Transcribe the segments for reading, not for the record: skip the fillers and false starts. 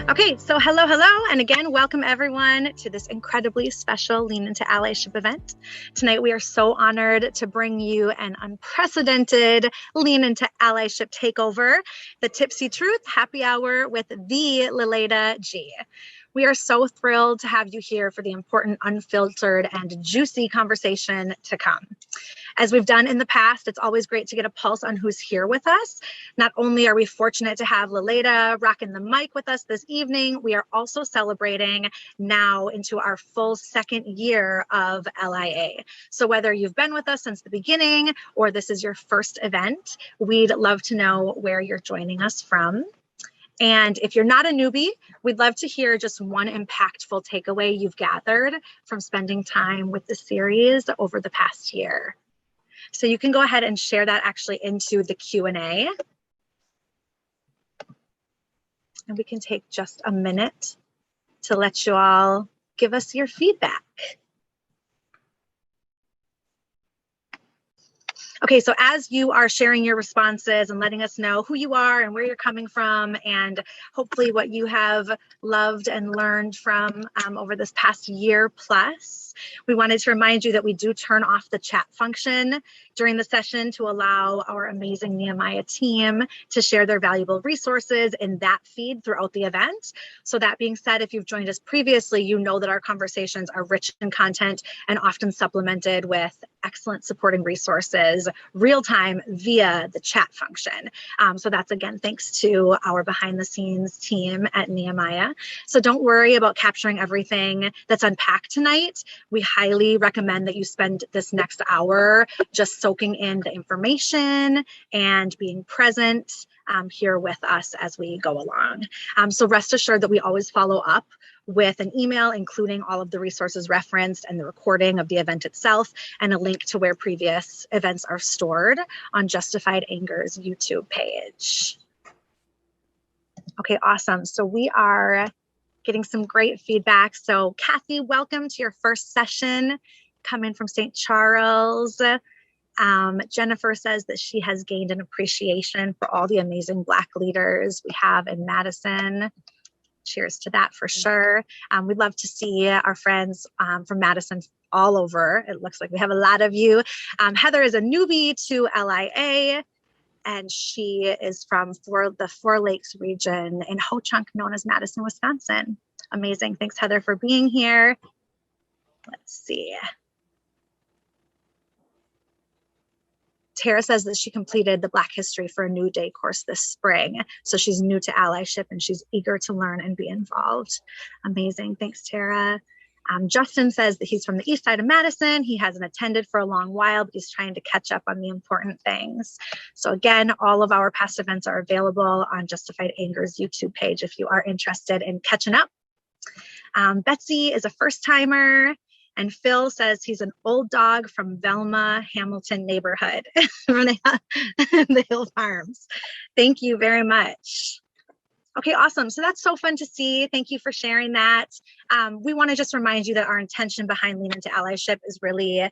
Okay, so hello, and again, welcome everyone to this incredibly special Lean Into Allyship event. Tonight, we are so honored to bring you an unprecedented Lean Into Allyship takeover, the Tipsy Truth Happy Hour with the Lilada Gee. We are so thrilled to have you here for the important, unfiltered, and juicy conversation to come. As we've done in the past, it's always great to get a pulse on who's here with us. Not only are we fortunate to have Lilada rocking the mic with us this evening, we are also celebrating now into our full second year of LIA. So whether you've been with us since the beginning or this is your first event, we'd love to know where you're joining us from. And if you're not a newbie, we'd love to hear just one impactful takeaway you've gathered from spending time with the series over the past year. So you can go ahead and share that actually into the Q&A. And we can take just a minute to let you all give us your feedback. Okay, so as you are sharing your responses and letting us know who you are and where you're coming from and hopefully what you have loved and learned from over this past year plus, we wanted to remind you that we do turn off the chat function during the session to allow our amazing Nehemiah team to share their valuable resources in that feed throughout the event. So that being said, if you've joined us previously, you know that our conversations are rich in content and often supplemented with excellent supporting resources real time via the chat function. So that's again, thanks to our behind the scenes team at Nehemiah. So don't worry about capturing everything that's unpacked tonight. We highly recommend that you spend this next hour just soaking in the information and being present here with us as we go along. So rest assured that we always follow up with an email, including all of the resources referenced and the recording of the event itself, and a link to where previous events are stored on Justified Anger's YouTube page. Okay, awesome. So we are getting some great feedback. So Kathy, welcome to your first session, coming from St. Charles. Jennifer says that she has gained an appreciation for all the amazing Black leaders we have in Madison. Cheers to that for sure. We'd love to see our friends from Madison all over. It looks like we have a lot of you. Heather is a newbie to LIA, and she is from the Four Lakes region in Ho-Chunk, known as Madison, Wisconsin. Amazing. Thanks, Heather, for being here. Let's see. Tara says that she completed the Black History for a New Day course this spring. So she's new to allyship and she's eager to learn and be involved. Amazing. Thanks, Tara. Justin says that he's from the east side of Madison. He hasn't attended for a long while, but he's trying to catch up on the important things. So again, all of our past events are available on Justified Anger's YouTube page if you are interested in catching up. Betsy is a first timer. And Phil says he's an old dog from Velma Hamilton neighborhood from the Hill Farms. Thank you very much. Okay, awesome. So that's so fun to see. Thank you for sharing that. We want to just remind you that our intention behind Lean Into Allyship is really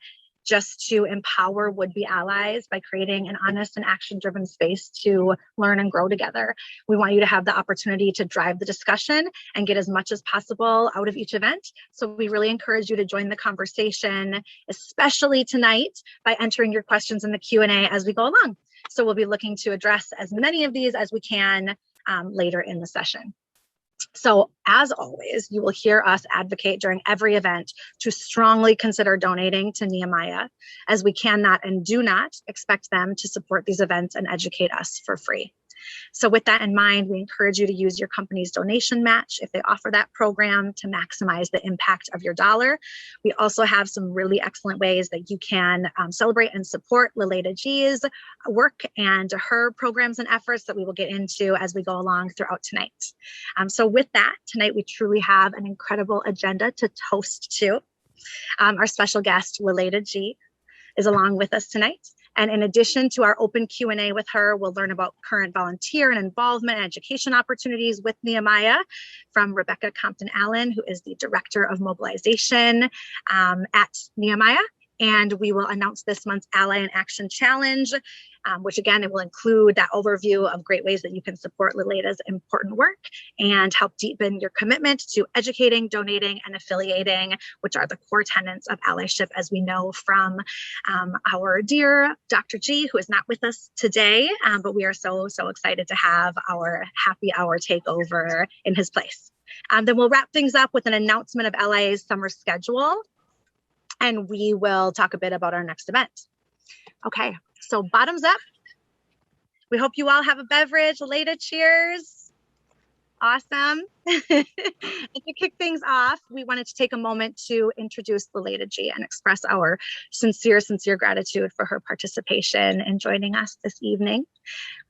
just to empower would-be allies by creating an honest and action-driven space to learn and grow together. We want you to have the opportunity to drive the discussion and get as much as possible out of each event. So we really encourage you to join the conversation, especially tonight, by entering your questions in the Q&A as we go along. So we'll be looking to address as many of these as we can later in the session. So as always, you will hear us advocate during every event to strongly consider donating to Nehemiah, as we cannot and do not expect them to support these events and educate us for free. So with that in mind, we encourage you to use your company's donation match if they offer that program to maximize the impact of your dollar. We also have some really excellent ways that you can celebrate and support Lilada Gee's work and her programs and efforts that we will get into as we go along throughout tonight. So with that, tonight we truly have an incredible agenda to toast to. Our special guest, Lilada Gee, is along with us tonight. And in addition to our open Q&A with her, we'll learn about current volunteer and involvement and education opportunities with Nehemiah from Rebecca Compton Allen, who is the Director of Mobilization at Nehemiah, And we will announce this month's Ally in Action Challenge, which again, it will include that overview of great ways that you can support Lilada's important work and help deepen your commitment to educating, donating, and affiliating, which are the core tenets of allyship, as we know from our dear Dr. Gee, who is not with us today, but we are so excited to have our happy hour takeover in his place. Then we'll wrap things up with an announcement of LIA's summer schedule, and we will talk a bit about our next event. Okay, so bottoms up. We hope you all have a beverage. Lilada, cheers. Awesome. And to kick things off, we wanted to take a moment to introduce Lilada Gee and express our sincere gratitude for her participation and joining us this evening.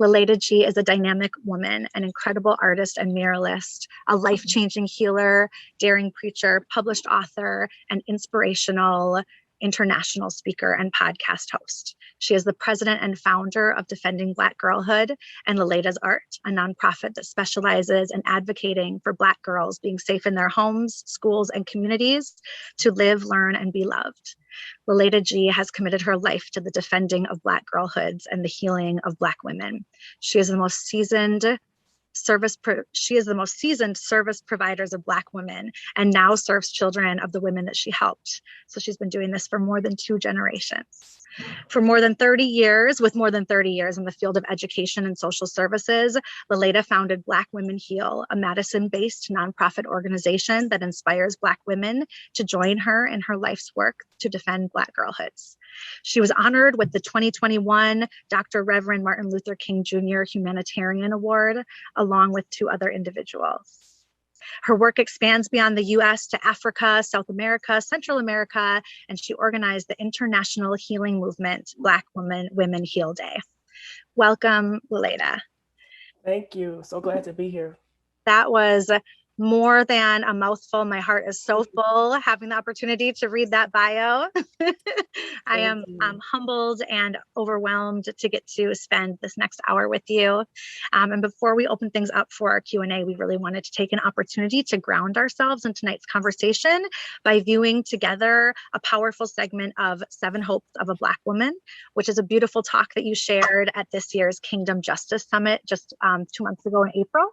Lilada Gee is a dynamic woman, an incredible artist and muralist, a life-changing healer, daring preacher, published author, and inspirational international speaker and podcast host. She is the president and founder of Defending Black Girlhood and Lilada's Art, a nonprofit that specializes in advocating for Black girls being safe in their homes, schools, and communities to live, learn, and be loved. Lilada Gee has committed her life to the defending of Black girlhoods and the healing of Black women. She is the most seasoned service providers of Black women and now serves children of the women that she helped. So she's been doing this for more than 2 generations. For more than 30 years, with more than 30 years in the field of education and social services, Lilada founded Black Women Heal, a Madison-based nonprofit organization that inspires Black women to join her in her life's work to defend Black girlhoods. She was honored with the 2021 Dr. Reverend Martin Luther King Jr. Humanitarian Award, along with 2 other individuals. Her work expands beyond the US to Africa, South America, Central America, and she organized the international healing movement, Black Women Heal Day. Welcome, Lilada. Thank you. So glad to be here. That was more than a mouthful. My heart is so full having the opportunity to read that bio. I am humbled and overwhelmed to get to spend this next hour with you. And before we open things up for our Q&A, we really wanted to take an opportunity to ground ourselves in tonight's conversation by viewing together a powerful segment of 7 Hopes of a Black Woman, which is a beautiful talk that you shared at this year's Kingdom Justice Summit just 2 months ago in April.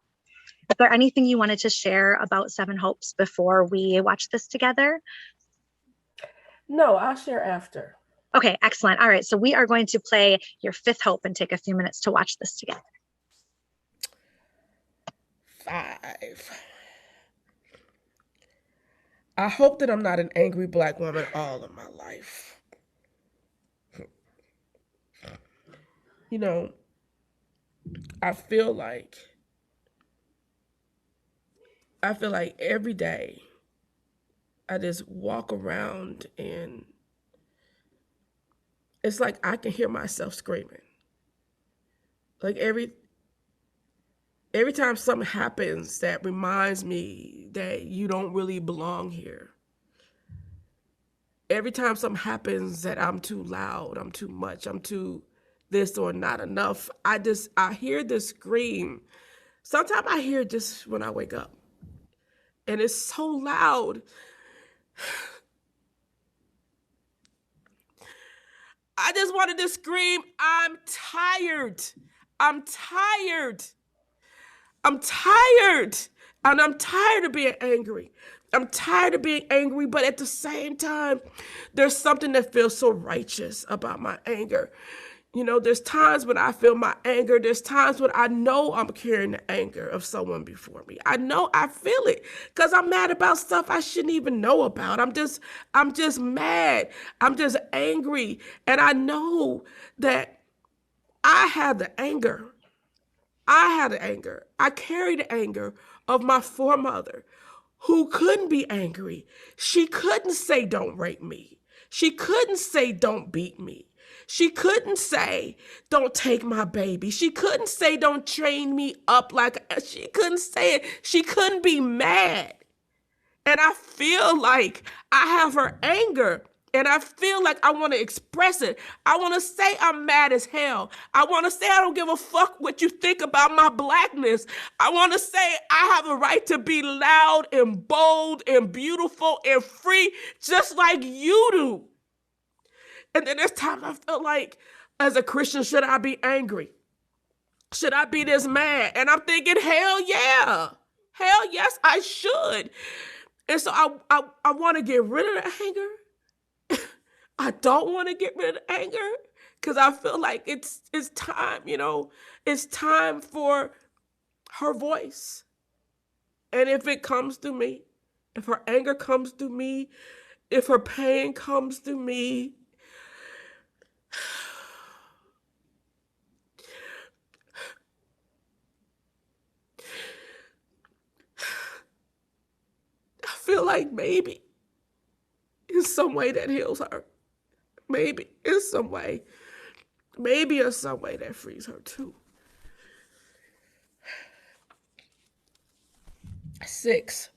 Is there anything you wanted to share about 7 Hopes before we watch this together? No, I'll share after. Okay, excellent. All right, so we are going to play your 5th hope and take a few minutes to watch this together. 5. I hope that I'm not an angry Black woman all of my life. You know, I feel like every day I just walk around and it's like I can hear myself screaming. Like every time something happens that reminds me that you don't really belong here. Every time something happens that I'm too loud, I'm too much, I'm too this or not enough, I hear this scream. Sometimes I hear it just when I wake up. And it's so loud. I just wanted to scream, I'm tired. I'm tired. I'm tired. And I'm tired of being angry. I'm tired of being angry, but at the same time, there's something that feels so righteous about my anger. You know, there's times when I feel my anger. There's times when I know I'm carrying the anger of someone before me. I know I feel it because I'm mad about stuff I shouldn't even know about. I'm just mad. I'm just angry. And I know that I have the anger. I carry the anger of my foremother who couldn't be angry. She couldn't say, don't rape me. She couldn't say, don't beat me. She couldn't say, don't take my baby. She couldn't say, don't train me up she couldn't say it. She couldn't be mad. And I feel like I have her anger. And I feel like I want to express it. I want to say I'm mad as hell. I want to say I don't give a fuck what you think about my Blackness. I want to say I have a right to be loud and bold and beautiful and free just like you do. And then there's times I feel like, as a Christian, should I be angry? Should I be this mad? And I'm thinking, hell yeah. Hell yes, I should. And so I want to get rid of the anger. I don't want to get rid of the anger because I feel like it's time, it's time for her voice. And if it comes through me, if her anger comes through me, if her pain comes through me, I feel like maybe in some way that heals her. Maybe in some way. Maybe in some way that frees her too. 6,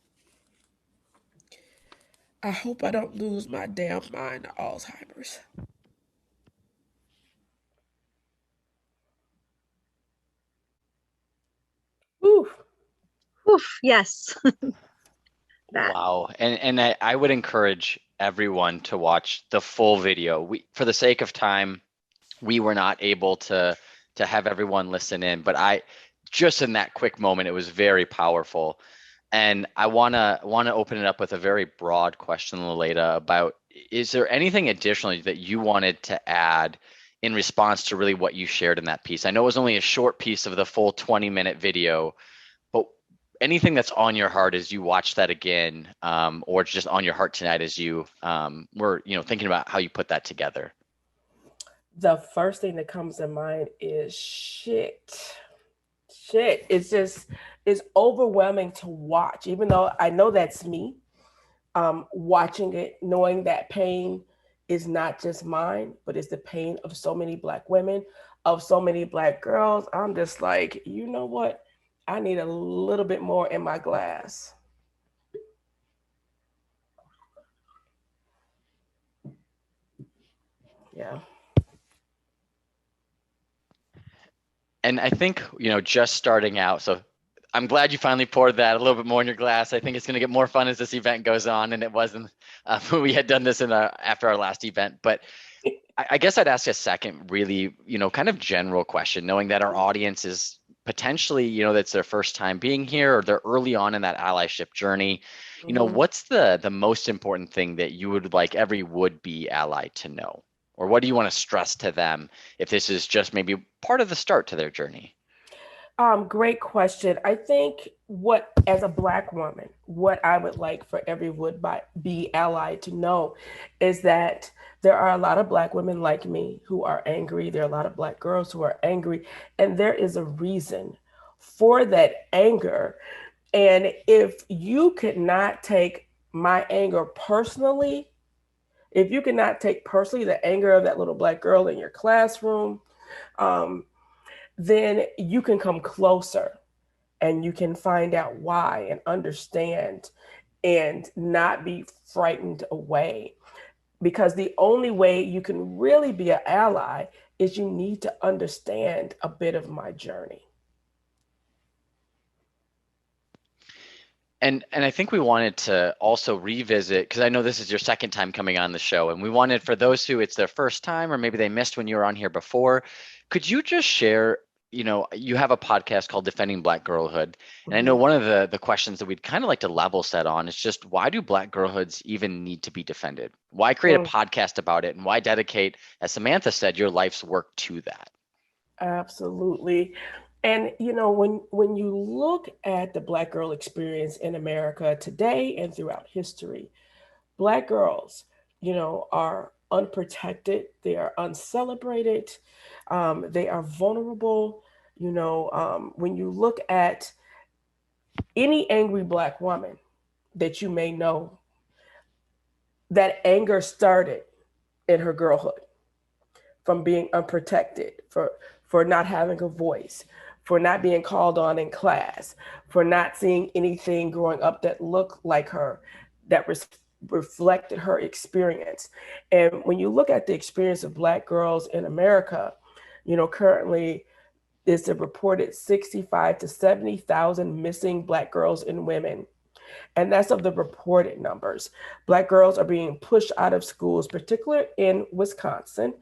I hope I don't lose my damn mind to Alzheimer's. Oof. Oof, yes. That. Wow. And I would encourage everyone to watch the full video. For the sake of time, we were not able to have everyone listen in, but just in that quick moment, it was very powerful. And I wanna open it up with a very broad question, Lilada, about, is there anything additionally that you wanted to add in response to really what you shared in that piece? I know it was only a short piece of the full 20-minute video, but anything that's on your heart as you watch that again, or just on your heart tonight as you were thinking about how you put that together? The first thing that comes to mind is shit. It's overwhelming to watch, even though I know that's me. Watching it, knowing that pain is not just mine, but it's the pain of so many Black women, of so many Black girls. I'm just like, you know what? I need a little bit more in my glass. Yeah. And I think, just starting out, so I'm glad you finally poured that a little bit more in your glass. I think it's going to get more fun as this event goes on, and it wasn't when we had done this after our last event. But I guess I'd ask a second really, kind of general question, knowing that our audience is potentially, that's their first time being here, or they're early on in that allyship journey. What's the most important thing that you would like every would-be ally to know? Or what do you want to stress to them if this is just maybe part of the start to their journey? Great question. I think as a Black woman, what I would like for every would-be ally to know is that there are a lot of Black women like me who are angry. There are a lot of Black girls who are angry, and there is a reason for that anger. And if you could not take my anger personally, if you could not take personally the anger of that little Black girl in your classroom, then you can come closer and you can find out why and understand and not be frightened away. Because the only way you can really be an ally is you need to understand a bit of my journey. And I think we wanted to also revisit, because I know this is your second time coming on the show, and we wanted, for those who it's their first time, or maybe they missed when you were on here before, could you just share, you have a podcast called Defending Black Girlhood. And I know one of the questions that we'd kind of like to level set on is just, why do Black girlhoods even need to be defended? Why create a podcast about it? And why dedicate, as Samantha said, your life's work to that? Absolutely. And, when you look at the Black girl experience in America today and throughout history, Black girls, are unprotected. They are uncelebrated. They are vulnerable. When you look at any angry Black woman that you may know, that anger started in her girlhood, from being unprotected, for not having a voice, for not being called on in class, for not seeing anything growing up that looked like her, that reflected her experience. And when you look at the experience of Black girls in America, currently it's a reported 65 to 70,000 missing Black girls and women And that's of the reported numbers. Black girls are being pushed out of schools, particularly in Wisconsin.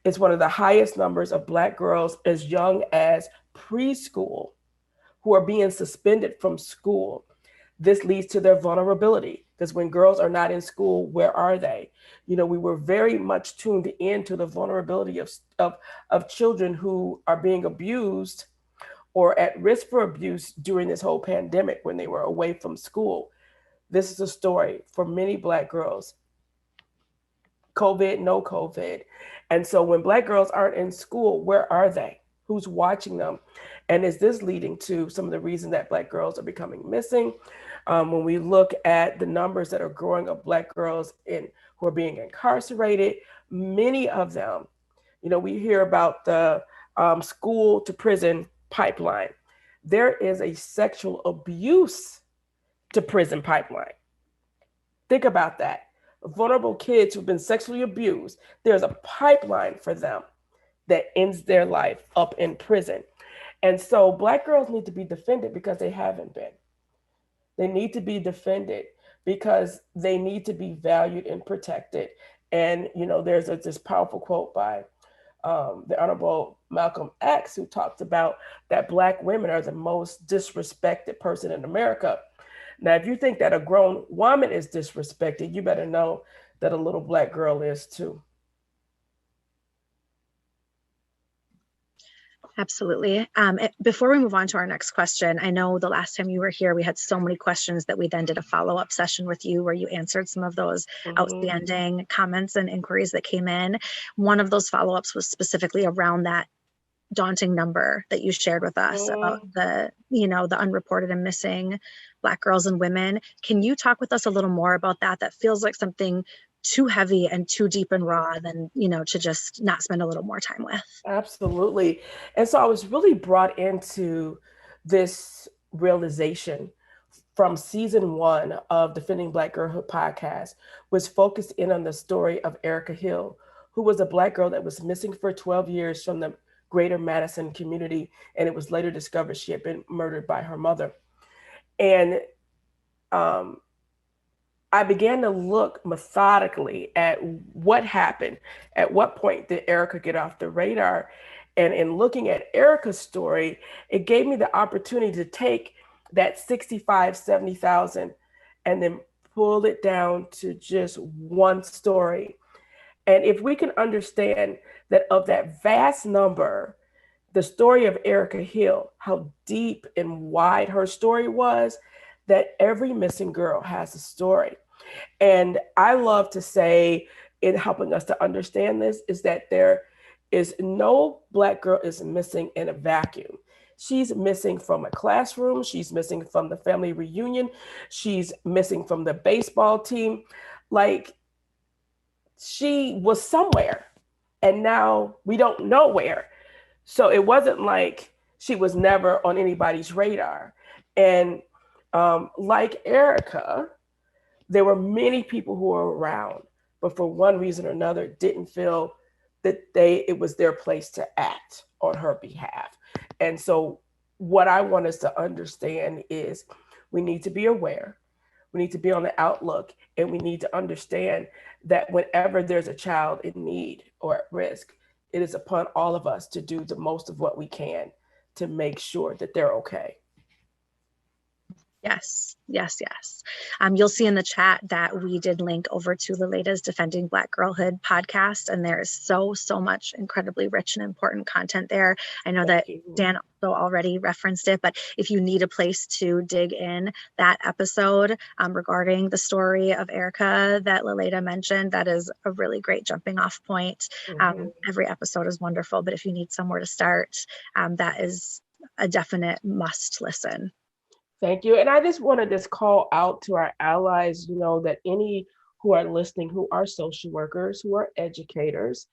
It's one of the highest numbers of Black girls as young as preschool who are being suspended from school. This leads to their vulnerability, because when girls are not in school, where are they? We were very much tuned into the vulnerability of children who are being abused or at risk for abuse during this whole pandemic when they were away from school. This is a story for many Black girls. COVID, no COVID. And so when Black girls aren't in school, where are they? Who's watching them? And is this leading to some of the reasons that Black girls are becoming missing? When we look at the numbers that are growing of Black girls who are being incarcerated, many of them, we hear about the school to prison pipeline. There is a sexual abuse to prison pipeline. Think about that. Vulnerable kids who've been sexually abused, there's a pipeline for them that ends their life up in prison. And so Black girls need to be defended because they haven't been. They need to be defended because they need to be valued and protected. And, there's this powerful quote by the Honorable Malcolm X, who talked about that Black women are the most disrespected person in America. Now, if you think that a grown woman is disrespected, you better know that a little Black girl is too. Absolutely. Before we move on to our next question, I know the last time you were here, we had so many questions that we then did a follow-up session with you where you answered some of those outstanding comments and inquiries that came in. One of those follow-ups was specifically around that daunting number that you shared with us about the unreported and missing Black girls and women. Can you talk with us a little more about that? That feels like something too heavy and too deep and raw than, to just not spend a little more time with. Absolutely. And so I was really brought into this realization from season 1 of Defending Black Girlhood podcast, was focused in on the story of Erica Hill, who was a Black girl that was missing for 12 years from the greater Madison community. And it was later discovered she had been murdered by her mother. And I began to look methodically at what happened. At what point did Erica get off the radar? And in looking at Erica's story, it gave me the opportunity to take that 65, 70,000 and then pull it down to just one story. And if we can understand that of that vast number, the story of Erica Hill, how deep and wide her story was, that every missing girl has a story. And I love to say, in helping us to understand this, is that there is no Black girl is missing in a vacuum. She's missing from a classroom. She's missing from the family reunion. She's missing from the baseball team. Like, she was somewhere and now we don't know where. So it wasn't like she was never on anybody's radar. And like Erica, there were many people who were around, but for one reason or another didn't feel that it was their place to act on her behalf. And so what I want us to understand is we need to be aware, we need to be on the outlook, and we need to understand that whenever there's a child in need or at risk, it is upon all of us to do the most of what we can to make sure that they're okay. Yes. You'll see in the chat that we did link over to Lilada's Defending Black Girlhood podcast, and there is so much incredibly rich and important content there. I know that Dan also already referenced it, but if you need a place to dig in, that episode regarding the story of Erica that Lilada mentioned, that is a really great jumping off point. Every episode is wonderful, but if you need somewhere to start, that is a definite must listen. Thank you. And I just want to call out to our allies, that any who are listening, who are social workers, who are educators,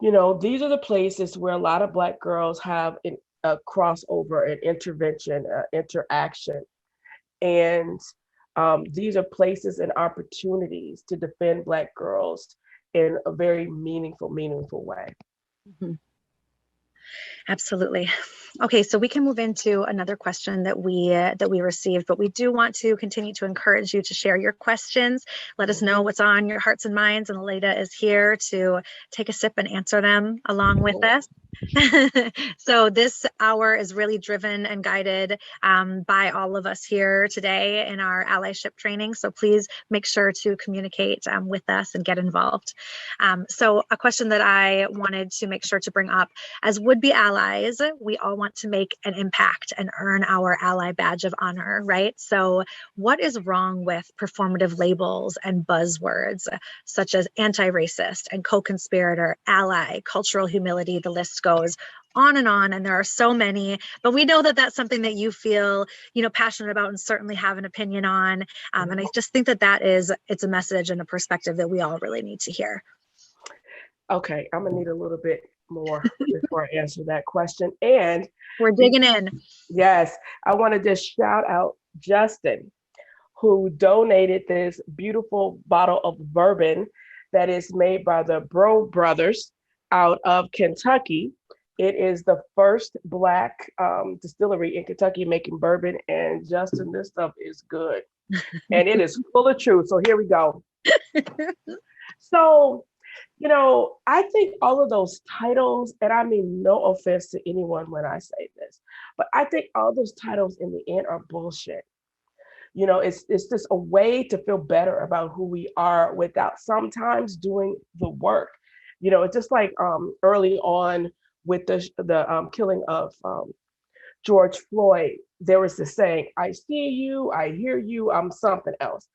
these are the places where a lot of Black girls have a crossover, an intervention, interaction. And these are places and opportunities to defend Black girls in a very meaningful way. Absolutely. Okay, so we can move into another question that we received, but we do want to continue to encourage you to share your questions. Let us know what's on your hearts and minds, and Lilada is here to take a sip and answer them along with us. So this hour is really driven and guided by all of us here today in our allyship training. So please make sure to communicate with us and get involved. So a question that I wanted to make sure to bring up: as would-be allies, we all want to make an impact and earn our ally badge of honor, right? So what is wrong with performative labels and buzzwords such as anti-racist and co-conspirator, ally, cultural humility? The list goes on, and there are so many, but we know that that's something that you feel, passionate about and certainly have an opinion on. And I just think that it's a message and a perspective that we all really need to hear. Okay, I'm gonna need a little bit more before I answer that question. And we're digging in. Yes, I want to just shout out Justin, who donated this beautiful bottle of bourbon that is made by the Bro Brothers out of Kentucky. It is the first Black distillery in Kentucky making bourbon. And Justin, this stuff is good. And it is full of truth. So here we go. So, I think all of those titles, and I mean no offense to anyone when I say this, but I think all those titles in the end are bullshit. It's just a way to feel better about who we are without sometimes doing the work. It's just like early on with the killing of George Floyd, there was this saying, I see you, I hear you, I'm something else.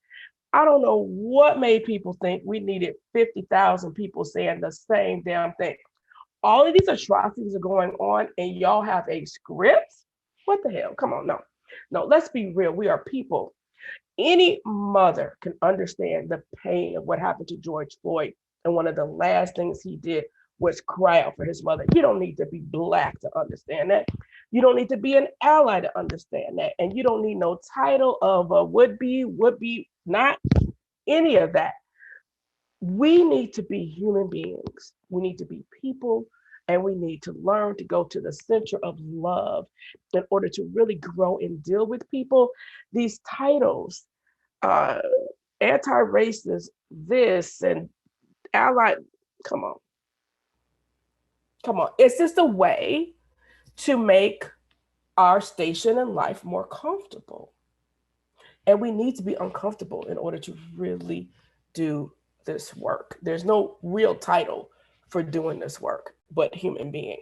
I don't know what made people think we needed 50,000 people saying the same damn thing. All of these atrocities are going on and y'all have a script? What the hell? Come on, no, let's be real. We are people. Any mother can understand the pain of what happened to George Floyd. And one of the last things he did was cry out for his mother. You don't need to be Black to understand that. You don't need to be an ally to understand that. And you don't need no title of a would-be, not any of that. We need to be human beings. We need to be people, and we need to learn to go to the center of love in order to really grow and deal with people. These titles, anti-racist, this and ally, come on. It's just a way to make our station in life more comfortable. And we need to be uncomfortable in order to really do this work. There's no real title for doing this work, but human being.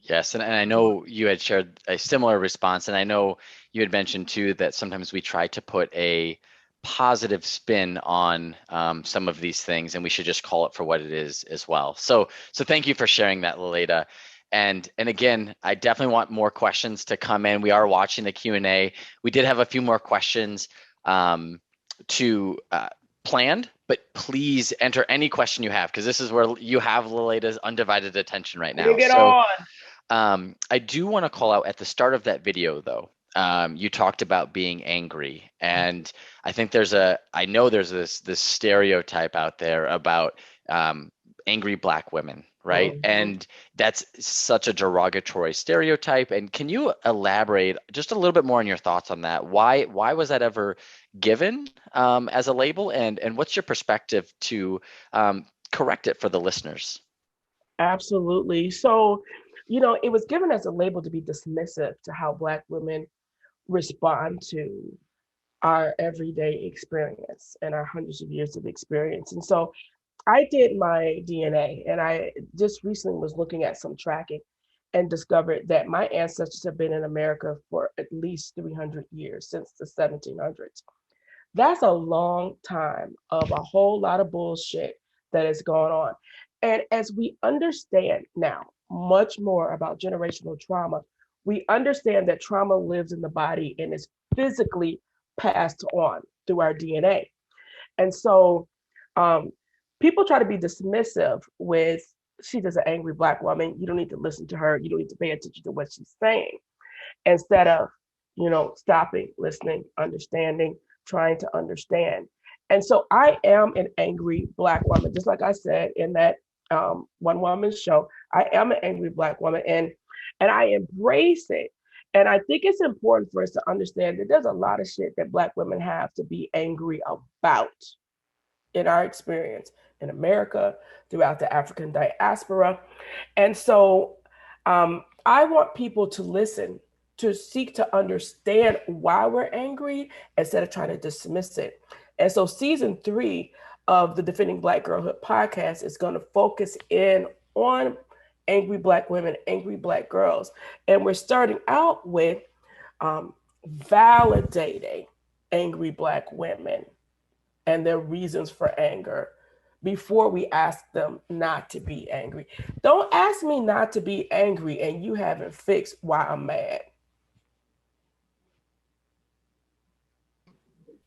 Yes, and I know you had shared a similar response, and I know you had mentioned too that sometimes we try to put a positive spin on some of these things, and we should just call it for what it is as well. So thank you for sharing that, Lilada. And again, I definitely want more questions to come in. We are watching the Q&A. We did have a few more questions to planned, but please enter any question you have, because this is where you have Lilada's undivided attention right now. I do want to call out at the start of that video, though, you talked about being angry, and I think I know there's this stereotype out there about angry Black women, right? Mm-hmm. And that's such a derogatory stereotype. And can you elaborate just a little bit more on your thoughts on that? Why was that ever given as a label, and what's your perspective to correct it for the listeners? Absolutely. So, it was given as a label to be dismissive to how Black women respond to our everyday experience and our hundreds of years of experience. And so I did my DNA, and I just recently was looking at some tracking and discovered that my ancestors have been in America for at least 300 years, since the 1700s. That's a long time of a whole lot of bullshit that has gone on. And as we understand now much more about generational trauma, we understand that trauma lives in the body and is physically passed on through our DNA. And so people try to be dismissive with, she's just an angry Black woman. You don't need to listen to her. You don't need to pay attention to what she's saying. Instead of, stopping, listening, understanding, trying to understand. And so I am an angry Black woman, just like I said, in that one woman show. I am an angry Black woman, and I embrace it. And I think it's important for us to understand that there's a lot of shit that Black women have to be angry about in our experience in America, throughout the African diaspora. And so I want people to listen, to seek to understand why we're angry instead of trying to dismiss it. And so season 3 of the Defending Black Girlhood podcast is going to focus in on angry Black women, angry Black girls. And we're starting out with validating angry Black women and their reasons for anger before we ask them not to be angry. Don't ask me not to be angry and you haven't fixed why I'm mad.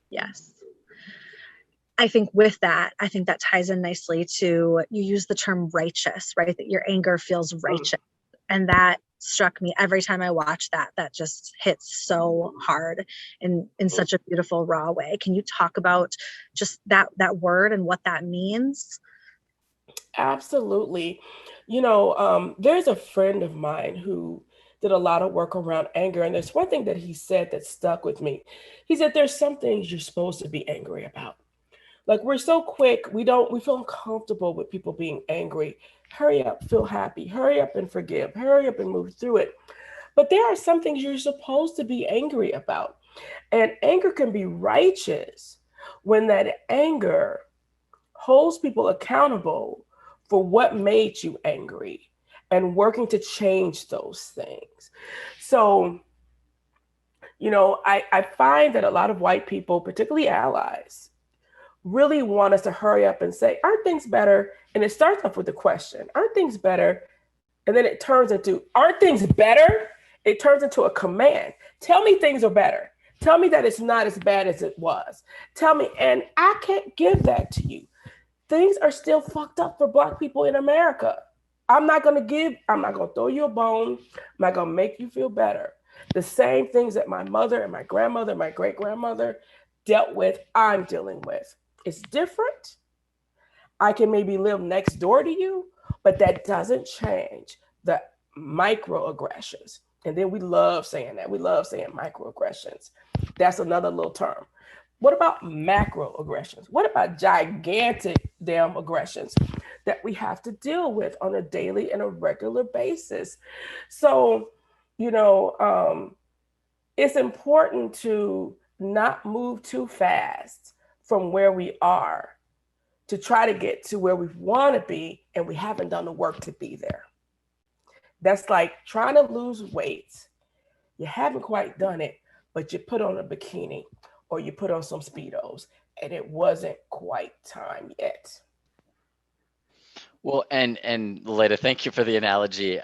Yes. I think with that, I think that ties in nicely to, you use the term righteous, right? That your anger feels righteous. And that struck me every time I watch that. That just hits so hard in such a beautiful, raw way. Can you talk about just that word and what that means? Absolutely. You know, there's a friend of mine who did a lot of work around anger. And there's one thing that he said that stuck with me. He said, there's some things you're supposed to be angry about. Like, we're so quick, we feel uncomfortable with people being angry. Hurry up, feel happy, hurry up and forgive, hurry up and move through it. But there are some things you're supposed to be angry about. And anger can be righteous when that anger holds people accountable for what made you angry and working to change those things. So, you know, I find that a lot of white people, particularly allies, really want us to hurry up and say, aren't things better? And it starts off with the question, aren't things better? And then it turns into, aren't things better? It turns into a command. Tell me things are better. Tell me that it's not as bad as it was. Tell me, and I can't give that to you. Things are still fucked up for Black people in America. I'm not gonna throw you a bone. I'm not gonna make you feel better. The same things that my mother and my grandmother, my great-grandmother dealt with, I'm dealing with. It's different. I can maybe live next door to you, but that doesn't change the microaggressions. And then we love saying that. We love saying microaggressions. That's another little term. What about macroaggressions? What about gigantic damn aggressions that we have to deal with on a daily and a regular basis? So, you know, it's important to not move too fast from where we are to try to get to where we want to be, and we haven't done the work to be there. That's like trying to lose weight. You haven't quite done it, but you put on a bikini or you put on some Speedos and it wasn't quite time yet. Well, and Lilada, thank you for the analogy.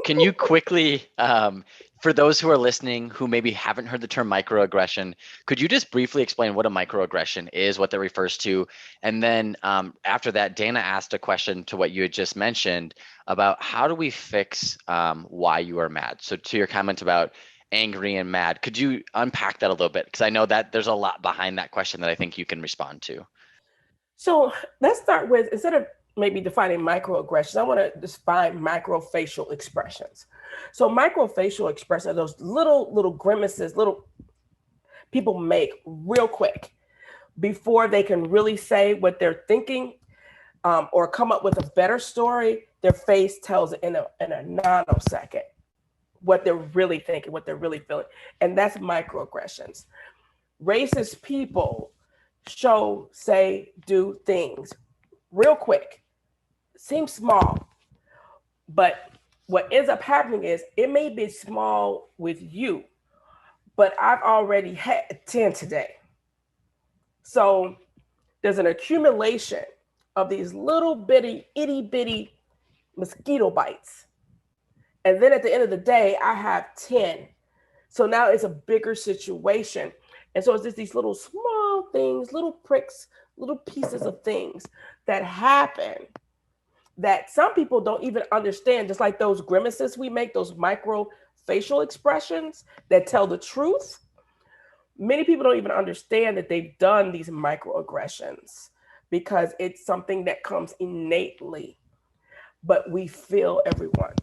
Can you quickly, for those who are listening who maybe haven't heard the term microaggression, could you just briefly explain what a microaggression is, what that refers to? And then after that, Dana asked a question to what you had just mentioned about how do we fix why you are mad? So to your comment about angry and mad, could you unpack that a little bit? Because I know that there's a lot behind that question that I think you can respond to. So let's start with, instead of maybe defining microaggressions, I want to define microfacial expressions. So microfacial expressions are those little grimaces, little people make real quick before they can really say what they're thinking or come up with a better story. Their face tells it in a nanosecond what they're really thinking, what they're really feeling. And that's microaggressions. Racist people show, say, do things real quick. Seems small, but what ends up happening is it may be small with you, but I've already had 10 today. So there's an accumulation of these little bitty, itty bitty mosquito bites. And then at the end of the day, I have 10. So now it's a bigger situation. And so it's just these little small things, little pricks, little pieces of things that happen that some people don't even understand, just like those grimaces we make, those micro facial expressions that tell the truth. Many people don't even understand that they've done these microaggressions because it's something that comes innately, but we feel everyone.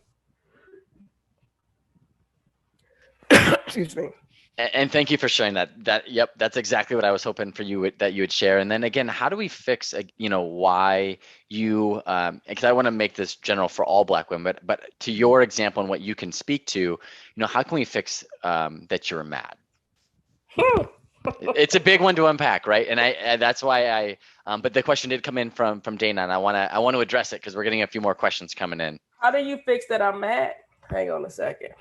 Excuse me. And thank you for sharing that. Yep, that's exactly what I was hoping for you that you would share. And then again, how do we fix, why you? Because I want to make this general for all Black women, but to your example and what you can speak to, how can we fix that you're mad? It's a big one to unpack, right? And that's why but the question did come in from Dana, and I want to address it because we're getting a few more questions coming in. How do you fix that I'm mad? Hang on a second.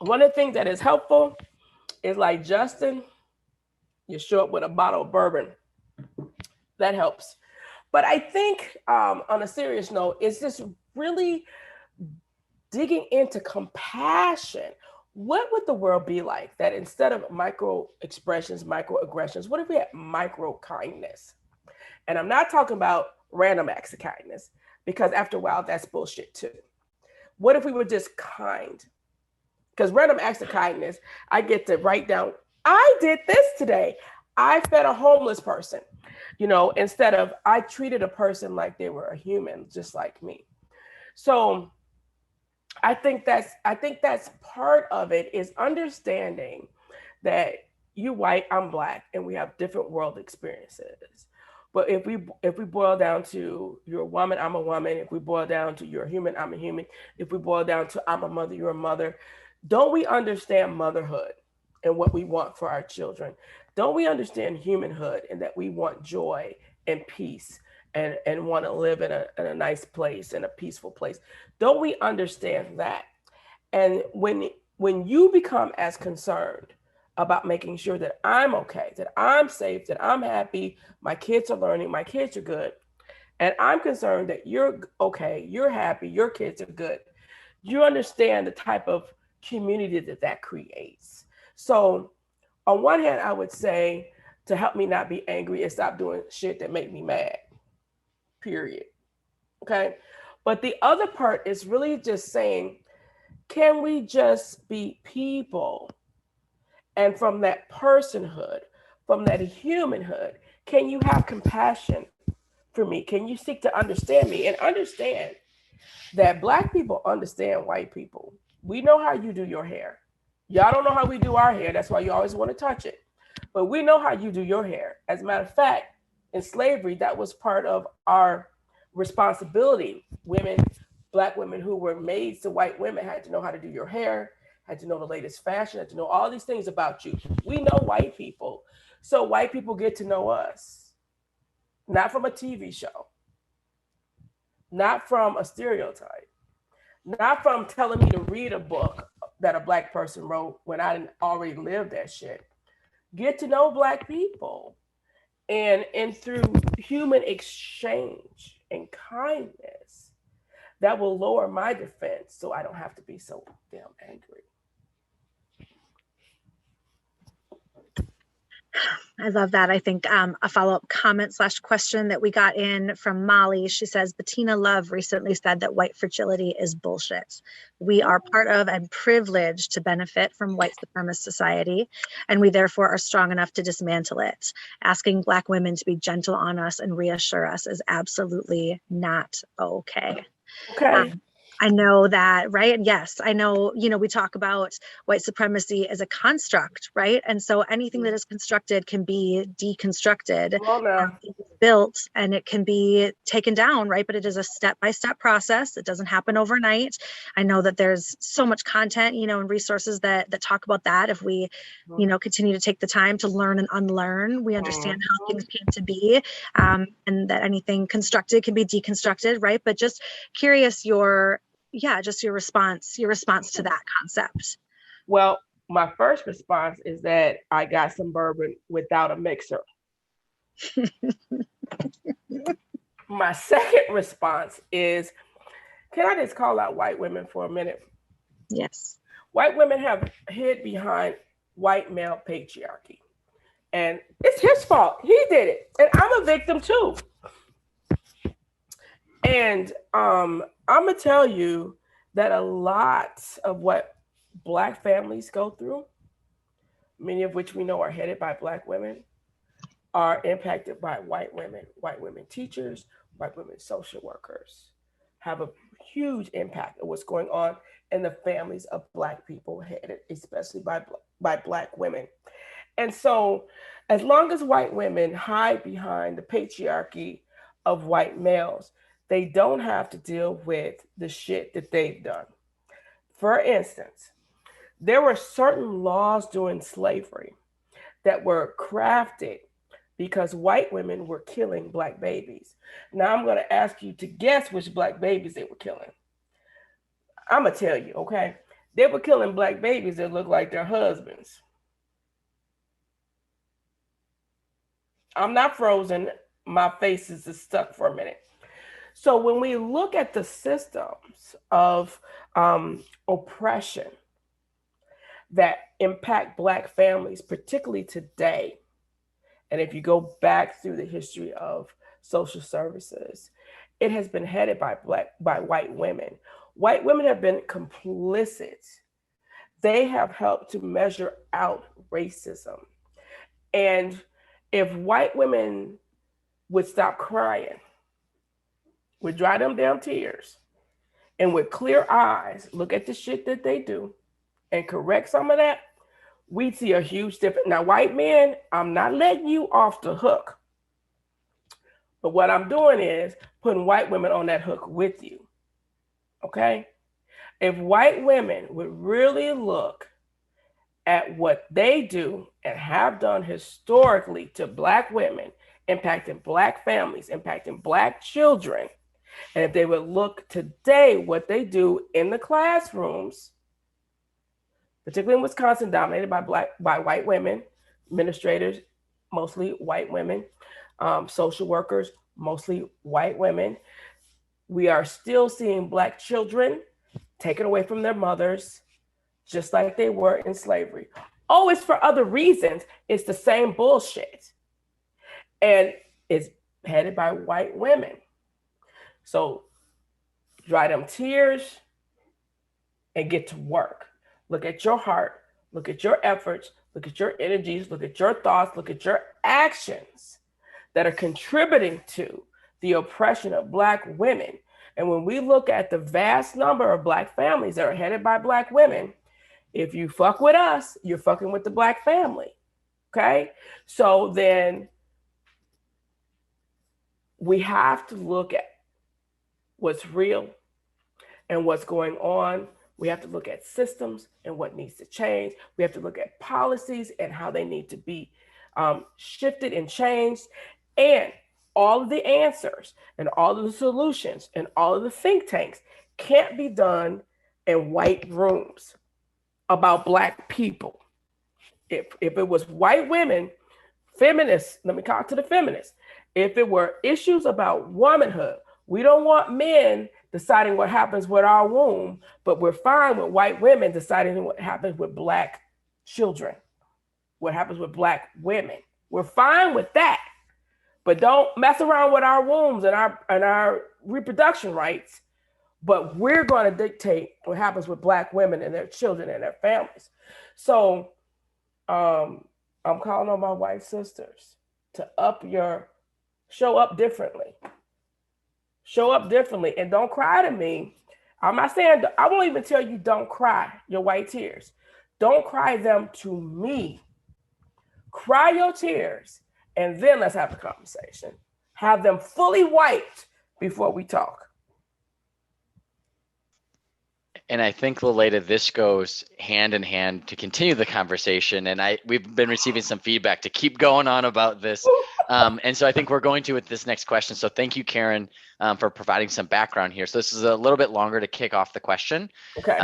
One of the things that is helpful is like Justin, you show up with a bottle of bourbon. That helps. But I think on a serious note, it's just really digging into compassion. What would the world be like that instead of microaggressions, what if we had micro kindness? And I'm not talking about random acts of kindness, because after a while, that's bullshit too. What if we were just kind? Because random acts of kindness, I get to write down, I did this today. I fed a homeless person, instead of I treated a person like they were a human, just like me. So I think that's part of it, is understanding that you white, I'm Black, and we have different world experiences. But if we boil down to you're a woman, I'm a woman, if we boil down to you're a human, I'm a human, if we boil down to I'm a mother, you're a mother, don't we understand motherhood and what we want for our children? Don't we understand humanhood and that we want joy and peace and want to live in a nice place, in a peaceful place? Don't we understand that? And when you become as concerned about making sure that I'm okay, that I'm safe, that I'm happy, my kids are learning, my kids are good, and I'm concerned that you're okay, you're happy, your kids are good, you understand the type of community that creates. So on one hand, I would say to help me not be angry and stop doing shit that make me mad, period. Okay. But the other part is really just saying, can we just be people? And from that personhood, from that humanhood, can you have compassion for me? Can you seek to understand me and understand that Black people understand white people? We know how you do your hair. Y'all don't know how we do our hair. That's why you always want to touch it. But we know how you do your hair. As a matter of fact, in slavery, that was part of our responsibility. Women, Black women who were maids to white women had to know how to do your hair, had to know the latest fashion, had to know all these things about you. We know white people. So white people get to know us, not from a TV show, not from a stereotype, not from telling me to read a book that a Black person wrote when I didn't already live that shit. Get to know Black people. And through human exchange and kindness, that will lower my defense so I don't have to be so damn angry. I love that. I think a follow-up comment / question that we got in from Molly, she says, Bettina Love recently said that white fragility is bullshit. We are part of and privileged to benefit from white supremacist society, and we therefore are strong enough to dismantle it. Asking Black women to be gentle on us and reassure us is absolutely not okay. Okay. I know that, right? Yes, I know, we talk about white supremacy as a construct, right? And so anything that is constructed can be deconstructed, built, and it can be taken down, right? But it is a step-by-step process. It doesn't happen overnight. I know that there's so much content, and resources that talk about that. If we, continue to take the time to learn and unlearn, we understand how things came to be, and that anything constructed can be deconstructed, right? But just curious your response to that concept. Well, my first response is that I got some bourbon without a mixer. My second response is, can I just call out white women for a minute? Yes. White women have hid behind white male patriarchy. And it's his fault. He did it. And I'm a victim too. And I'm going to tell you that a lot of what Black families go through, many of which we know are headed by Black women, are impacted by white women teachers, white women social workers have a huge impact of what's going on in the families of Black people, headed especially by Black women. And so, as long as white women hide behind the patriarchy of white males, they don't have to deal with the shit that they've done. For instance, there were certain laws during slavery that were crafted because white women were killing Black babies. Now, I'm going to ask you to guess which Black babies they were killing. I'm going to tell you, okay? They were killing Black babies that looked like their husbands. I'm not frozen. My face is just stuck for a minute. So when we look at the systems of oppression that impact Black families, particularly today, and if you go back through the history of social services, it has been headed by white women. White women have been complicit. They have helped to measure out racism. And if white women would stop crying, would dry them damn tears, and with clear eyes look at the shit that they do and correct some of that, we'd see a huge difference. Now, white men, I'm not letting you off the hook. But what I'm doing is putting white women on that hook with you. Okay? If white women would really look at what they do and have done historically to Black women, impacting Black families, impacting Black children, and if they would look today what they do in the classrooms, particularly in Wisconsin, dominated by white women, administrators, mostly white women, social workers, mostly white women, we are still seeing Black children taken away from their mothers, just like they were in slavery. Oh, it's for other reasons. It's the same bullshit. And it's headed by white women. So dry them tears and get to work. Look at your heart, look at your efforts, look at your energies, look at your thoughts, look at your actions that are contributing to the oppression of Black women. And when we look at the vast number of Black families that are headed by Black women, if you fuck with us, you're fucking with the Black family. Okay? So then we have to look at what's real and what's going on. We have to look at systems and what needs to change. We have to look at policies and how they need to be shifted and changed. And all of the answers and all of the solutions and all of the think tanks can't be done in white rooms about Black people. If it was white women, feminists, let me talk to the feminists. If it were issues about womanhood, we don't want men deciding what happens with our womb, but we're fine with white women deciding what happens with Black children, what happens with Black women. We're fine with that, but don't mess around with our wombs and our reproduction rights. But we're going to dictate what happens with Black women and their children and their families. So I'm calling on my white sisters to show up differently. Show up differently and don't cry to me. I'm not saying, I won't even tell you don't cry your white tears. Don't cry them to me. Cry your tears and then let's have a conversation. Have them fully wiped before we talk. And I think, Lilada, this goes hand in hand to continue the conversation. And we've been receiving some feedback to keep going on about this. And so I think we're going to with this next question. So thank you, Karen, for providing some background here. So this is a little bit longer to kick off the question. Okay.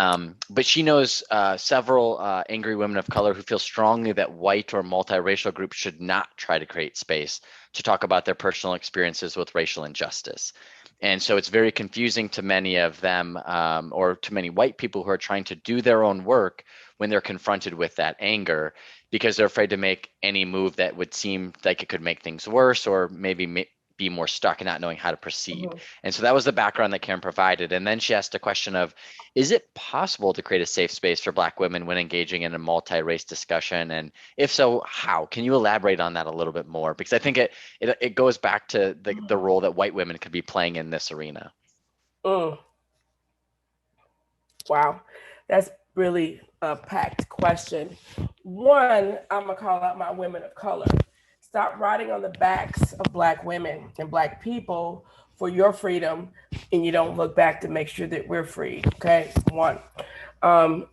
But she knows several angry women of color who feel strongly that white or multiracial groups should not try to create space to talk about their personal experiences with racial injustice. And so it's very confusing to many of them, or to many white people who are trying to do their own work when they're confronted with that anger, because they're afraid to make any move that would seem like it could make things worse or maybe be more stuck and not knowing how to proceed. Mhm. And so that was the background that Karen provided. And then she asked a question of, is it possible to create a safe space for Black women when engaging in a multi-race discussion? And if so, how? Can you elaborate on that a little bit more? Because I think it goes back to the role that white women could be playing in this arena. Wow, that's really a packed question. One, I'm gonna call out my women of color. Stop riding on the backs of Black women and Black people for your freedom, and you don't look back to make sure that we're free. Okay, one.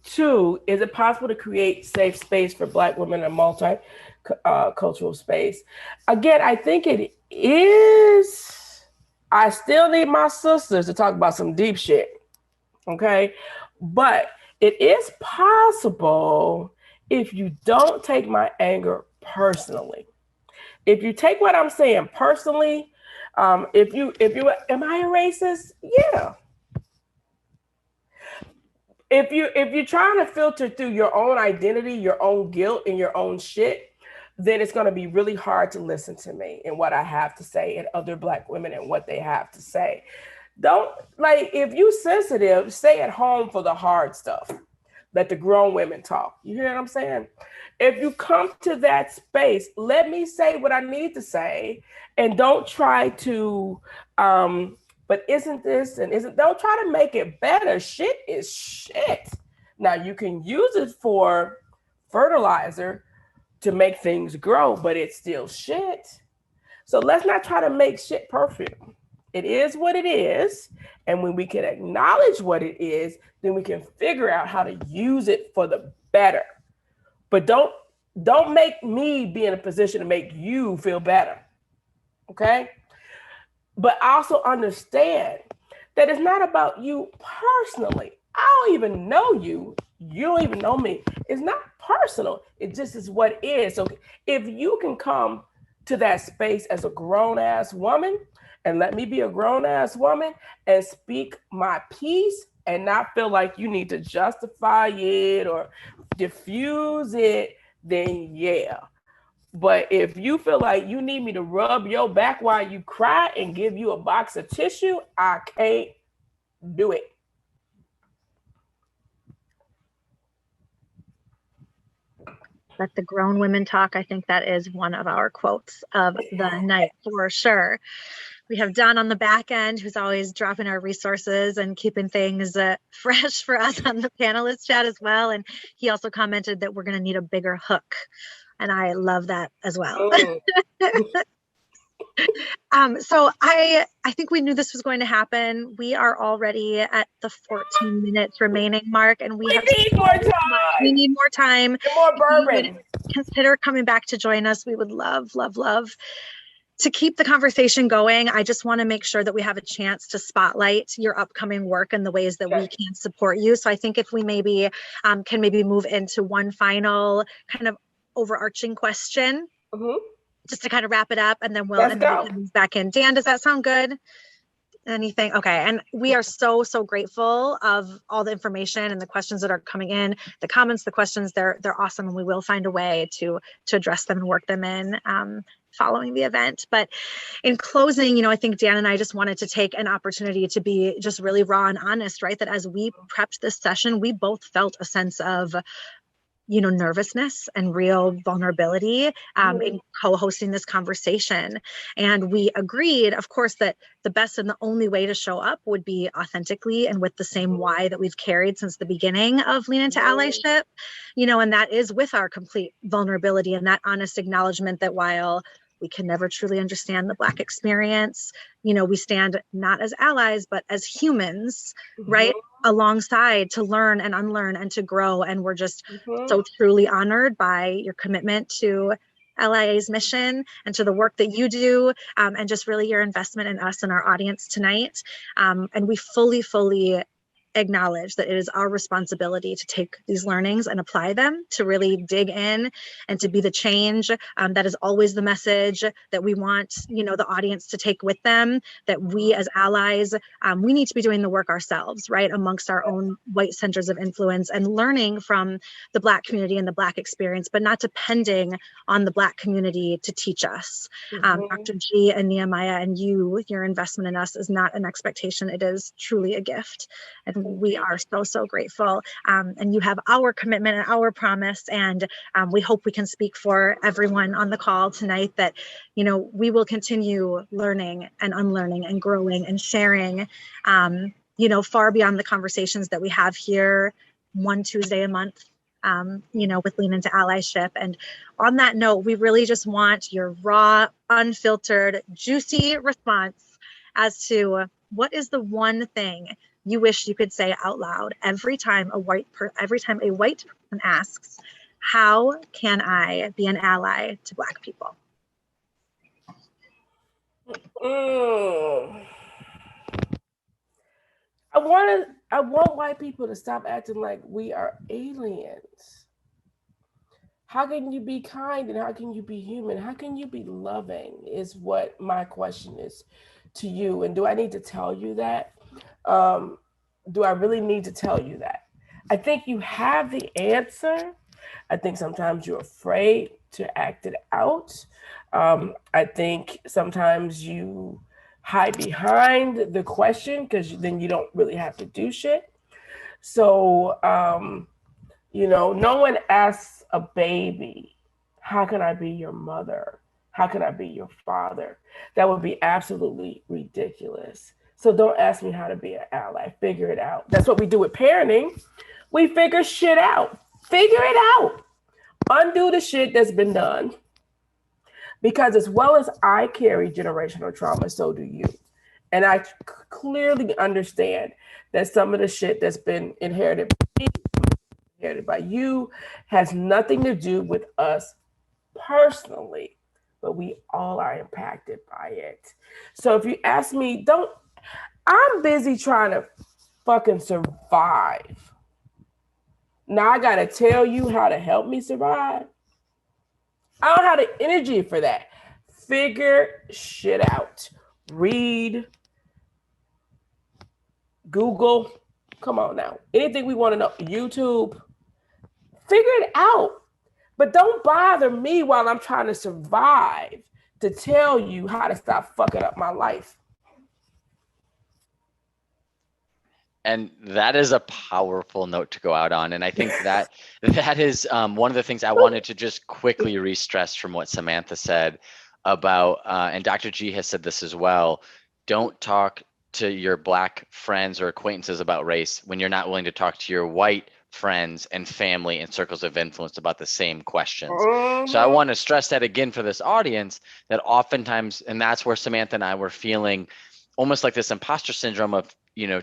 Two, is it possible to create safe space for Black women in a multi-cultural space? Again, I think it is. I still need my sisters to talk about some deep shit. Okay, but it is possible if you don't take my anger personally. If you take what I'm saying personally, if you, am I a racist? Yeah. If you're trying to filter through your own identity, your own guilt, and your own shit, then it's going to be really hard to listen to me and what I have to say and other Black women and what they have to say. Don't, like, if you sensitive, stay at home for the hard stuff. Let the grown women talk. You hear what I'm saying? If you come to that space, let me say what I need to say, and don't try to, but isn't this and isn't, don't try to make it better. Shit is shit. Now you can use it for fertilizer to make things grow, but it's still shit. So let's not try to make shit perfect. It is what it is. And when we can acknowledge what it is, then we can figure out how to use it for the better. But don't make me be in a position to make you feel better. Okay? But also understand that it's not about you personally. I don't even know you. You don't even know me. It's not personal. It just is what it is. So if you can come to that space as a grown-ass woman, and let me be a grown-ass woman and speak my piece and not feel like you need to justify it or diffuse it, then yeah. But if you feel like you need me to rub your back while you cry and give you a box of tissue, I can't do it. Let the grown women talk. I think that is one of our quotes of the night for sure. We have Don on the back end, who's always dropping our resources and keeping things fresh for us on the panelist chat as well. And he also commented that we're going to need a bigger hook. And I love that as well. So I think we knew this was going to happen. We are already at the 14 minutes remaining mark, and we need more time. We need more time. And more bourbon. Consider coming back to join us. We would love to keep the conversation going. I just want to make sure that we have a chance to spotlight your upcoming work and the ways that we can support you. So I think if we maybe can move into one final kind of overarching question, just to kind of wrap it up, and then we'll move back in. Dan, does that sound good? Anything? Okay. And we are so grateful of all the information and the questions that are coming in, the comments, the questions, they're awesome. And we will find a way to address them and work them in following the event. But in closing, I think Dan and I just wanted to take an opportunity to be just really raw and honest, right? That as we prepped this session, we both felt a sense of nervousness and real vulnerability in co-hosting this conversation. And we agreed, of course, that the best and the only way to show up would be authentically and with the same why that we've carried since the beginning of Lean Into Allyship, and that is with our complete vulnerability and that honest acknowledgement that while we can never truly understand the Black experience, we stand not as allies, but as humans, right? Alongside to learn and unlearn and to grow. And we're just so truly honored by your commitment to LIA's mission and to the work that you do, and just really your investment in us and our audience tonight. And we fully acknowledge that it is our responsibility to take these learnings and apply them, to really dig in and to be the change. That is always the message that we want, the audience to take with them, that we as allies, we need to be doing the work ourselves, right, amongst our own white centers of influence, and learning from the Black community and the Black experience, but not depending on the Black community to teach us. Dr. Gee and Nehemiah and your investment in us is not an expectation. It is truly a gift. And we are so, so grateful. And you have our commitment and our promise. And we hope we can speak for everyone on the call tonight that, we will continue learning and unlearning and growing and sharing, far beyond the conversations that we have here one Tuesday a month, with Lean Into Allyship. And on that note, we really just want your raw, unfiltered, juicy response as to what is the one thing you wish you could say out loud every time a white person asks, how can I be an ally to Black people? I want white people to stop acting like we are aliens. How can you be kind and how can you be human? How can you be loving is what my question is to you. And do I need to tell you that? Do I really need to tell you that? I think you have the answer. I think sometimes you're afraid to act it out. I think sometimes you hide behind the question because then you don't really have to do shit. So, no one asks a baby, how can I be your mother? How can I be your father? That would be absolutely ridiculous. So don't ask me how to be an ally. Figure it out. That's what we do with parenting. We figure shit out. Figure it out. Undo the shit that's been done. Because as well as I carry generational trauma, so do you. And I clearly understand that some of the shit that's been inherited by you has nothing to do with us personally, but we all are impacted by it. So if you ask me, I'm busy trying to fucking survive. Now I gotta tell you how to help me survive. I don't have the energy for that. Figure shit out. Read, Google, come on now. Anything we want to know, YouTube, figure it out. But don't bother me while I'm trying to survive to tell you how to stop fucking up my life. And that is a powerful note to go out on. And I think that is one of the things I wanted to just quickly re-stress from what Samantha said about, and Dr. Gee has said this as well, don't talk to your Black friends or acquaintances about race when you're not willing to talk to your white friends and family and circles of influence about the same questions. So I want to stress that again for this audience, that oftentimes, and that's where Samantha and I were feeling almost like this imposter syndrome of,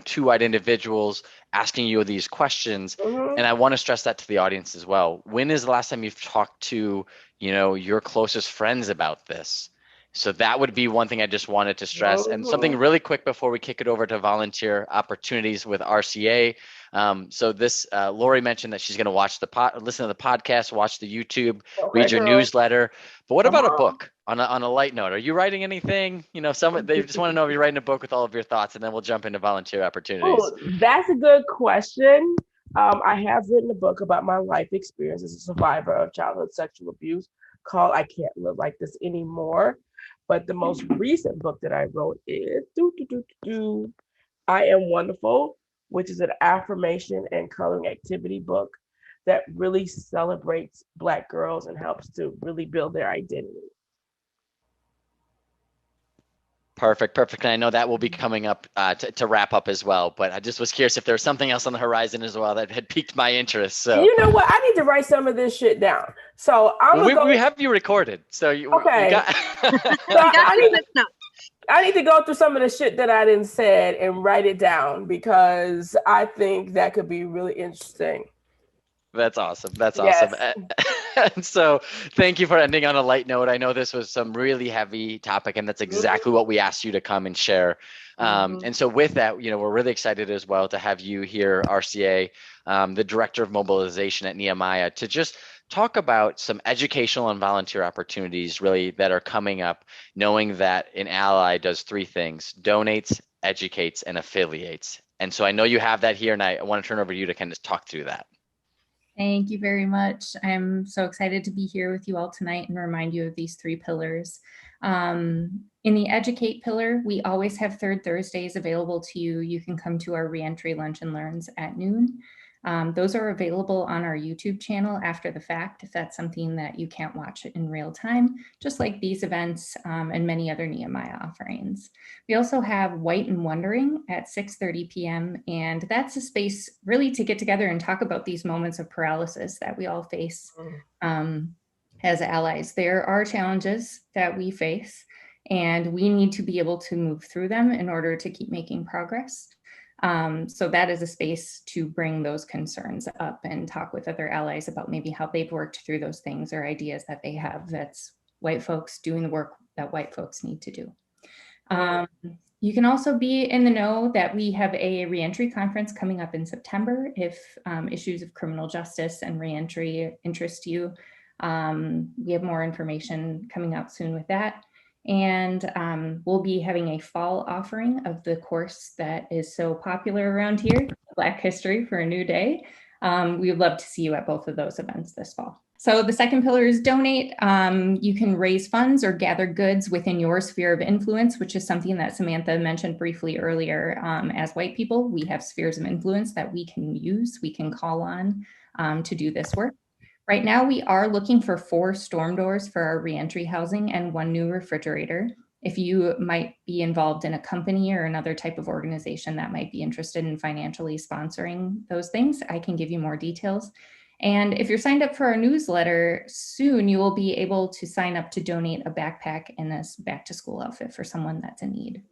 two white individuals asking you these questions. And I want to stress that to the audience as well. When is the last time you've talked to, your closest friends about this? So that would be one thing I just wanted to stress. And something really quick before we kick it over to volunteer opportunities with RCA. So this, Lori mentioned that she's going to listen to the podcast, watch the YouTube, read your newsletter. But what about a book on a light note? Are you writing anything? They just want to know if you're writing a book with all of your thoughts, and then we'll jump into volunteer opportunities. Oh, that's a good question. I have written a book about my life experience as a survivor of childhood sexual abuse called I Can't Live Like This Anymore. But the most recent book that I wrote is I Am Wonderful, which is an affirmation and coloring activity book that really celebrates Black girls and helps to really build their identity. Perfect. And I know that will be coming up to wrap up as well, but I just was curious if there was something else on the horizon as well that had piqued my interest. So you know what? I need to write some of this shit down. So we have you recorded. So okay. I need to go through some of the shit that I didn't said and write it down because I think that could be really interesting. That's awesome. That's Yes. awesome. And so thank you for ending on a light note. I know this was some really heavy topic, and that's exactly what we asked you to come and share. And so with that, we're really excited as well to have you here, RCA, the Director of Mobilization at Nehemiah, to just talk about some educational and volunteer opportunities really that are coming up, knowing that an ally does three things: donates, educates, and affiliates. And so I know you have that here, and I want to turn over to you to kind of talk through that. Thank you very much. I'm so excited to be here with you all tonight and remind you of these three pillars. In the educate pillar, we always have third Thursdays available to you. You can come to our reentry lunch and learns at noon. Those are available on our YouTube channel after the fact, if that's something that you can't watch in real time, just like these events and many other Nehemiah offerings. We also have White and Wondering at 6:30 p.m. And that's a space really to get together and talk about these moments of paralysis that we all face as allies. There are challenges that we face, and we need to be able to move through them in order to keep making progress. So that is a space to bring those concerns up and talk with other allies about maybe how they've worked through those things or ideas that they have that's white folks doing the work that white folks need to do. You can also be in the know that we have a reentry conference coming up in September. If issues of criminal justice and reentry interest you, we have more information coming out soon with that. And we'll be having a fall offering of the course that is so popular around here, Black History for a New Day. We would love to see you at both of those events this fall. So the second pillar is donate. You can raise funds or gather goods within your sphere of influence, which is something that Samantha mentioned briefly earlier. As white people, we have spheres of influence that we can use, we can call on to do this work. Right now, we are looking for 4 storm doors for our reentry housing and 1 new refrigerator. If you might be involved in a company or another type of organization that might be interested in financially sponsoring those things, I can give you more details. And if you're signed up for our newsletter, soon you will be able to sign up to donate a backpack and a back to school outfit for someone that's in need.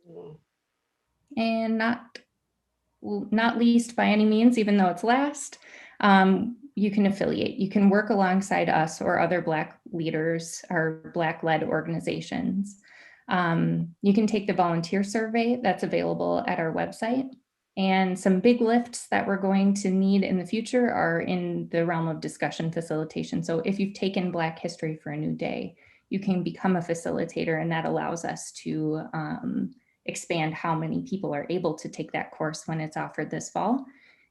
And not least by any means, even though it's last, you can affiliate. You can work alongside us or other Black leaders or Black-led organizations. You can take the volunteer survey that's available at our website. And some big lifts that we're going to need in the future are in the realm of discussion facilitation. So if you've taken Black History for a New Day, you can become a facilitator, and that allows us to expand how many people are able to take that course when it's offered this fall.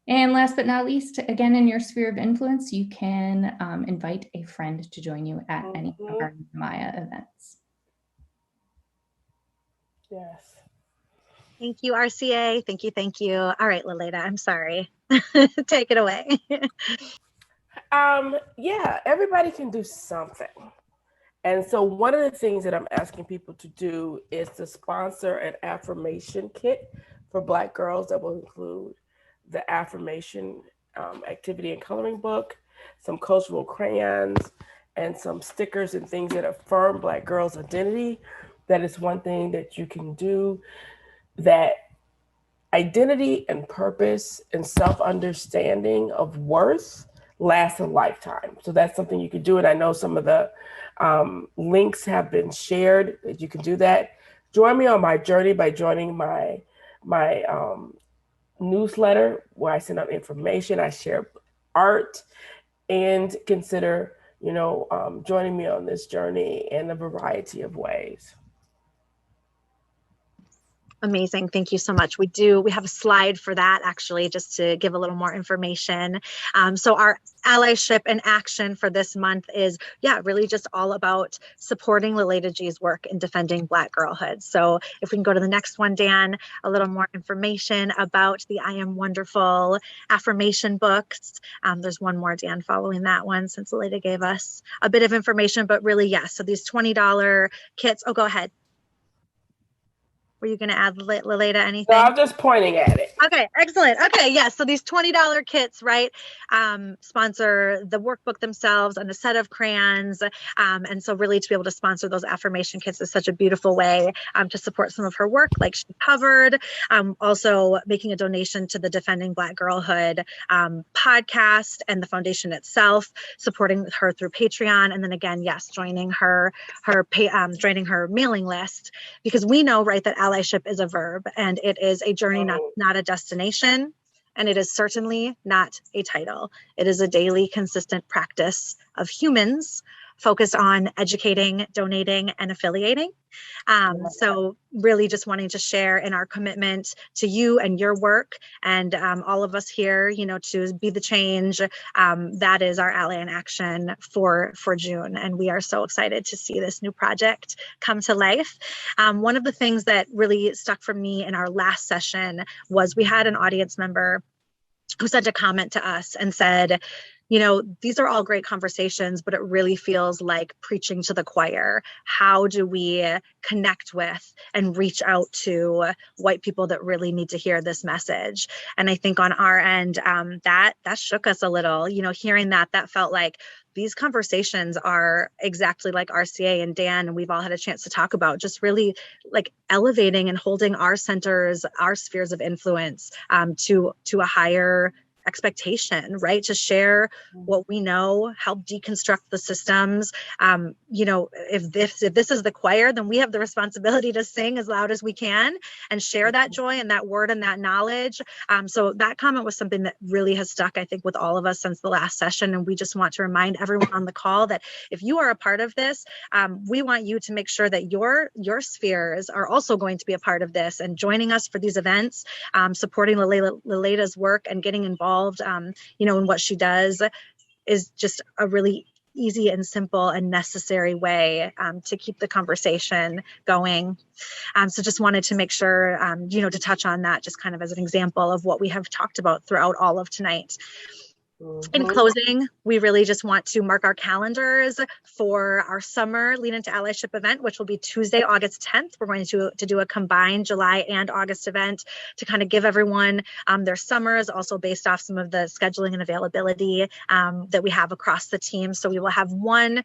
And last but not least, again, in your sphere of influence, you can invite a friend to join you at any of our Nehemiah events. Yes. Thank you, RCA. Thank you. Thank you. All right, Lilada, I'm sorry. Take it away. Yeah, everybody can do something. And so one of the things that I'm asking people to do is to sponsor an affirmation kit for Black girls that will include the affirmation activity and coloring book, some cultural crayons, and some stickers and things that affirm Black girls' identity. That is one thing that you can do. That identity and purpose and self-understanding of worth lasts a lifetime. So that's something you can do. And I know some of the links have been shared that you can do that. Join me on my journey by joining my newsletter, where I send out information, I share art, and consider, joining me on this journey in a variety of ways. Amazing. Thank you so much. We have a slide for that, actually, just to give a little more information. So our allyship in action for this month is, really just all about supporting Lilada Gee's work in defending Black girlhood. So if we can go to the next one, Dan, a little more information about the I Am Wonderful affirmation books. There's one more, Dan, following that one, since Lilada gave us a bit of information, but really, yes. So these $20 kits, go ahead. Were you going to add, Lilada, anything? No, I'm just pointing at it. Okay, excellent. Okay, yes. So these $20 kits, right, sponsor the workbook themselves and a set of crayons. And so really to be able to sponsor those affirmation kits is such a beautiful way to support some of her work, like she covered. Also making a donation to the Defending Black Girlhood podcast and the foundation itself, supporting her through Patreon. And then again, yes, joining her mailing list, because we know, right, that allyship is a verb and it is a journey, not a destination. And it is certainly not a title. It is a daily, consistent practice of humans focused on educating, donating, and affiliating. So really just wanting to share in our commitment to you and your work and all of us here, you know, to be the change. That is our Ally in Action for June. And we are so excited to see this new project come to life. One of the things that really stuck for me in our last session was we had an audience member who sent a comment to us and said, you know, these are all great conversations, but it really feels like preaching to the choir. How do we connect with and reach out to white people that really need to hear this message? And I think on our end, that shook us a little, you know, hearing that felt like these conversations are exactly like RCA and Dan, and we've all had a chance to talk about, just really like elevating and holding our centers, our spheres of influence to a higher expectation, right? To share what we know, help deconstruct the systems. You know, if this is the choir, then we have the responsibility to sing as loud as we can and share that joy and that word and that knowledge. So that comment was something that really has stuck, I think, with all of us since the last session. And we just want to remind everyone on the call that if you are a part of this, we want you to make sure that your spheres are also going to be a part of this and joining us for these events, supporting Lilada's work and getting involved, you know, in what she does is just a really easy and simple and necessary way to keep the conversation going. So just wanted to make sure, you know, to touch on that just kind of as an example of what we have talked about throughout all of tonight. In closing, we really just want to mark our calendars for our summer Lean Into Allyship event, which will be Tuesday, August 10th. We're going to do a combined July and August event to kind of give everyone their summers, also based off some of the scheduling and availability that we have across the team. So we will have one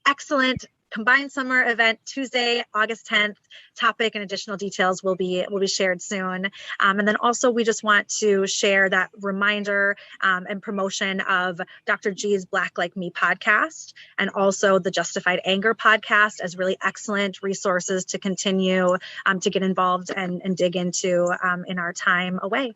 excellent combined summer event Tuesday, August 10th. Topic and additional details will be shared soon. And then also we just want to share that reminder and promotion of Dr. Gee's Black Like Me podcast and also the Justified Anger podcast as really excellent resources to continue to get involved and dig into in our time away.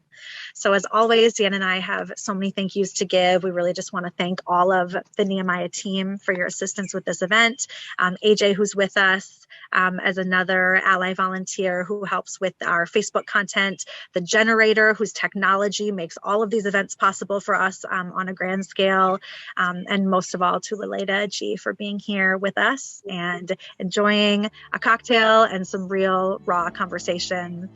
So as always, Dan and I have so many thank yous to give. We really just want to thank all of the Nehemiah team for your assistance with this event. AJ, who's with us as another ally volunteer who helps with our Facebook content, the generator whose technology makes all of these events possible for us on a grand scale, and most of all to Lilada Gee for being here with us and enjoying a cocktail and some real raw conversation